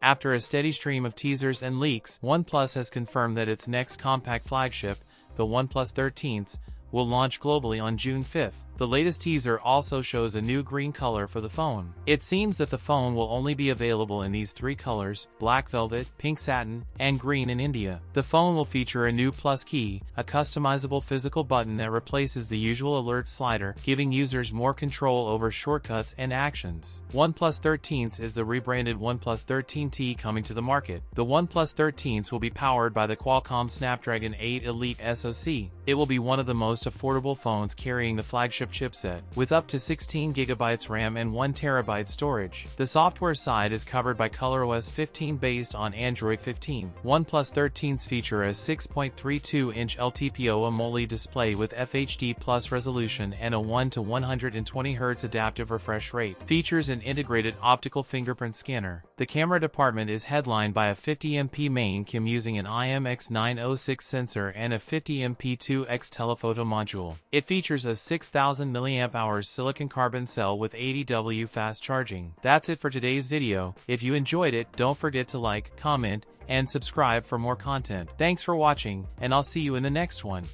After a steady stream of teasers and leaks, OnePlus has confirmed that its next compact flagship, the OnePlus 13s, will launch globally on June 5th. The latest teaser also shows a new green color for the phone. It seems that the phone will only be available in these three colors: black velvet, pink satin, and green in India. The phone will feature a new Plus key, a customizable physical button that replaces the usual alert slider, giving users more control over shortcuts and actions. OnePlus 13s is the rebranded OnePlus 13T coming to the market. The OnePlus 13s will be powered by the Qualcomm Snapdragon 8 Elite SoC. It will be one of the most affordable phones carrying the flagship chipset, with up to 16GB RAM and 1TB storage. The software side is covered by ColorOS 15 based on Android 15. OnePlus 13s feature a 6.32-inch LTPO AMOLED display with FHD Plus resolution and a 1 to 120 Hz adaptive refresh rate. Features an integrated optical fingerprint scanner. The camera department is headlined by a 50MP main cam using an IMX906 sensor and a 50MP 2X telephoto module. It features a 6,000 mAh silicon carbon cell with 80W fast charging. That's it for today's video. If you enjoyed it, don't forget to like, comment, and subscribe for more content. Thanks for watching, and I'll see you in the next one.